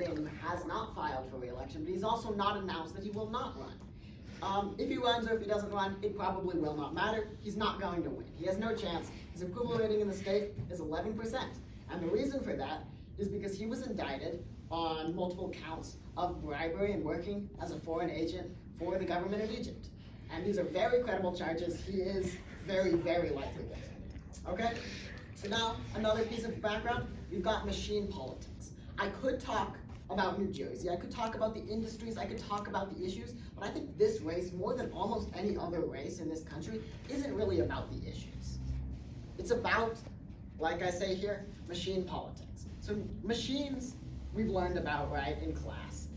Biden has not filed for re-election, but he's also not announced that he will not run. If he runs or if he doesn't run, it probably will not matter. He's not going to win. He has no chance. His approval rating in the state is 11%. And the reason for that is because he was indicted on multiple counts of bribery and working as a foreign agent for the government of Egypt. And these are very credible charges. He is very, very likely guilty. Okay? So now, another piece of background, we've got machine politics. I could talk about New Jersey, I could talk about the industries, I could talk about the issues, but I think this race, more than almost any other race in this country, isn't really about the issues. It's about, like I say here, machine politics. So machines, we've learned about, right, in class.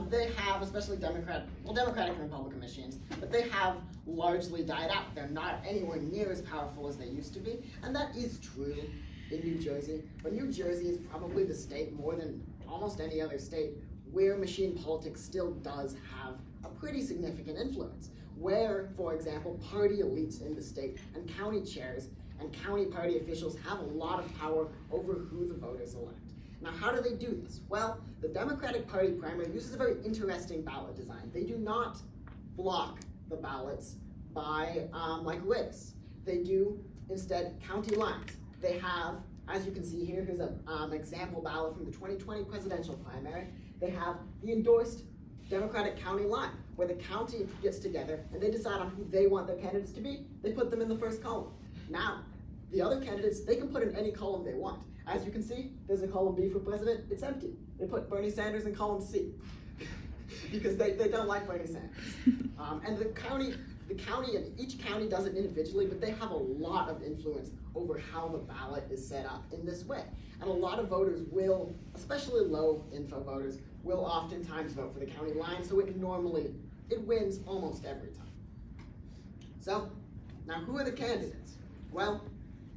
They have, especially Democratic and Republican machines, but they have largely died out. They're not anywhere near as powerful as they used to be, and that is true in New Jersey. But New Jersey is probably the state, more than almost any other state, where machine politics still does have a pretty significant influence. Where, for example, party elites in the state and county chairs and county party officials have a lot of power over who the voters elect. Now, how do they do this? Well, the Democratic Party primary uses a very interesting ballot design. They do not block the ballots by like race. They do instead county lines. They have, as you can see here, here's an example ballot from the 2020 presidential primary. They have the endorsed Democratic county line, where the county gets together and they decide on who they want their candidates to be. They put them in the first column. Now, the other candidates, they can put in any column they want. As you can see, there's a column B for president, it's empty. They put Bernie Sanders in column C because they don't like Bernie Sanders. And each county does it individually, but they have a lot of influence over how the ballot is set up in this way. And a lot of voters will, especially low info voters, will oftentimes vote for the county line, so it wins almost every time. So, now who are the candidates? Well,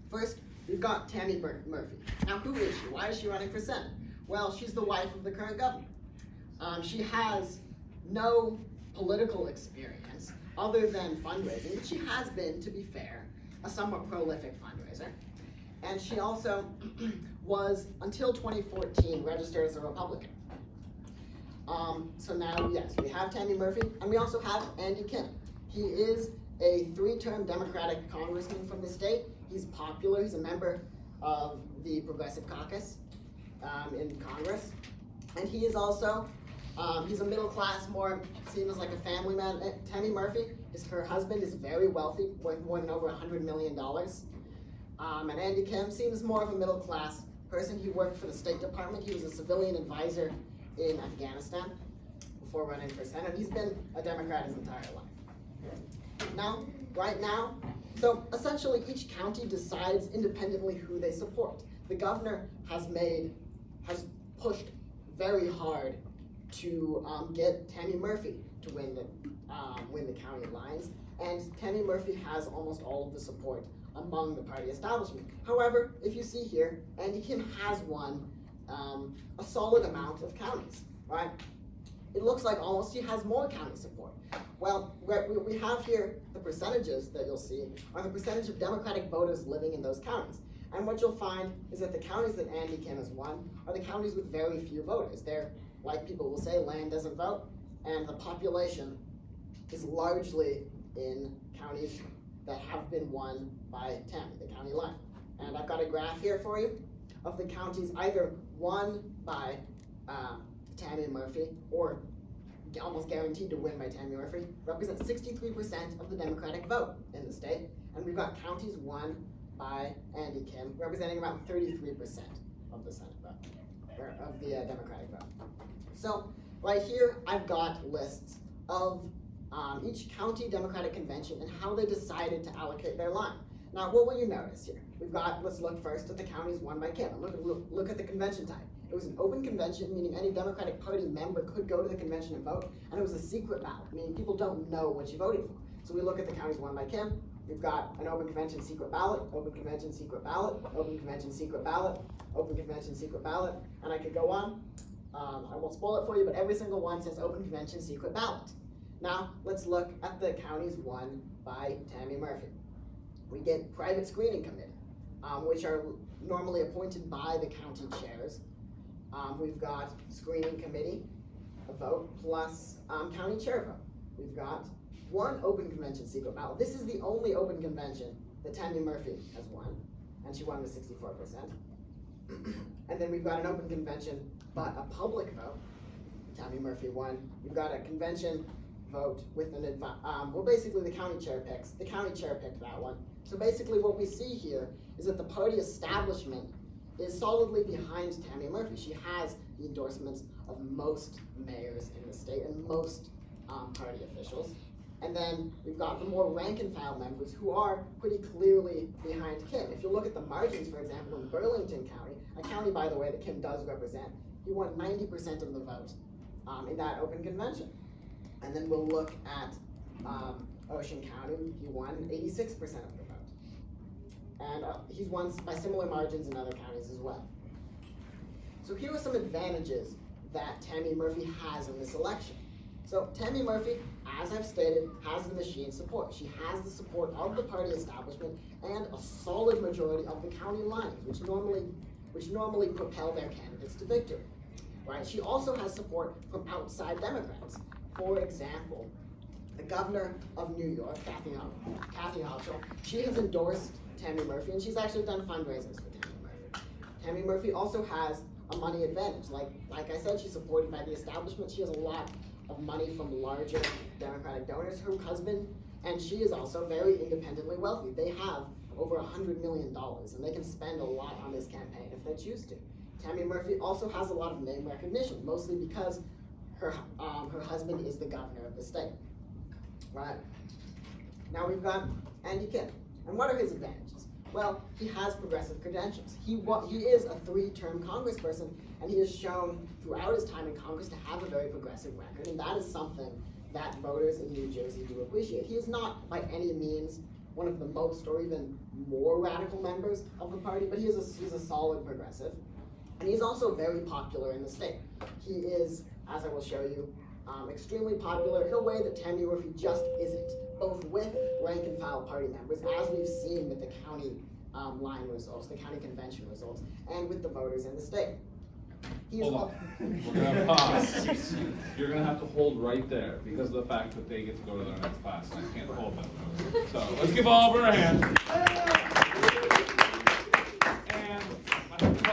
first, we've got Tammy Murphy. Now, who is she? Why is she running for Senate? Well, she's the wife of the current governor. She has no political experience other than fundraising, but she has been, to be fair, a somewhat prolific fundraiser. And she also was, until 2014, registered as a Republican. So now, yes, we have Tammy Murphy, and we also have Andy Kim. He is a 3-term Democratic congressman from the state. He's popular. He's a member of the Progressive Caucus in Congress. And he is also, he's a middle class, more seen as like a family man. Tammy Murphy, her husband is very wealthy, worth more than over $100 million. And Andy Kim seems more of a middle class person. He worked for the State Department. He was a civilian advisor in Afghanistan before running for Senate. He's been a Democrat his entire life. Now, right now, so essentially each county decides independently who they support. The governor has pushed very hard to get Tammy Murphy to win the county lines, and Tammy Murphy has almost all of the support among the party establishment. However, if you see here, Andy Kim has won a solid amount of counties, right? It looks like almost he has more county support. Well, we have here the percentages that you'll see are the percentage of Democratic voters living in those counties. And what you'll find is that the counties that Andy Kim has won are the counties with very few voters. They're, like people will say, land doesn't vote, and the population is largely in counties that have been won by Tammy, the county line. And I've got a graph here for you of the counties either won by Tammy Murphy or almost guaranteed to win by Tammy Murphy, represent 63% of the Democratic vote in the state. And we've got counties won by Andy Kim, representing about 33% of the Senate vote, or of the Democratic vote. So right here, I've got lists of each county Democratic convention and how they decided to allocate their line. Now, what will you notice here? Let's look first at the counties won by Kim. Look at the convention type. It was an open convention, meaning any Democratic Party member could go to the convention and vote, and it was a secret ballot, meaning people don't know what you voted for. So we look at the counties won by Kim. We've got an open convention secret ballot, open convention secret ballot, open convention secret ballot, open convention secret ballot, and I could go on. I won't spoil it for you, but every single one says open convention secret ballot. Now, let's look at the counties won by Tammy Murphy. We get private screening committee, which are normally appointed by the county chairs. We've got screening committee, a vote, plus county chair vote. We've got one open convention secret ballot. This is the only open convention that Tammy Murphy has won, and she won with 64%. And then we've got an open convention, but a public vote. Tammy Murphy won. We've got a convention vote with an well, basically the county chair picks. The county chair picked that one. So basically what we see here is that the party establishment is solidly behind Tammy Murphy. She has the endorsements of most mayors in the state and most party officials. And then we've got the more rank and file members who are pretty clearly behind Kim. If you look at the margins, for example, in Burlington County, a county, by the way, that Kim does represent, he won 90% of the vote in that open convention. And then we'll look at Ocean County. He won 86% of the vote. And he's won by similar margins in other counties as well. So here are some advantages that Tammy Murphy has in this election. So Tammy Murphy, as I've stated, has the machine support. She has the support of the party establishment and a solid majority of the county lines, which normally propel their candidates to victory. Right? She also has support from outside Democrats. For example, the governor of New York, Kathy Hochul, she has endorsed Tammy Murphy, and she's actually done fundraisers for Tammy Murphy. Tammy Murphy also has a money advantage. Like I said, she's supported by the establishment. She has a lot of money from larger Democratic donors, her husband, and she is also very independently wealthy. They have over $100 million, and they can spend a lot on this campaign if they choose to. Tammy Murphy also has a lot of name recognition, mostly because her husband is the governor of the state. Right. Now we've got Andy Kim. And what are his advantages? Well, he has progressive credentials. He is a 3-term congressperson, and he has shown throughout his time in Congress to have a very progressive record, and that is something that voters in New Jersey do appreciate. He is not by any means one of the most or even more radical members of the party, but he's a solid progressive. And he's also very popular in the state. He is, as I will show you, extremely popular in a way that Tammy Murphy just isn't, both with rank and file party members, as we've seen with the county line results, the county convention results, and with the voters in the state. Hold on. We're gonna pause. You're gonna have to hold right there because of the fact that they get to go to their next class and I can't hold them. So let's give Oliver a hand.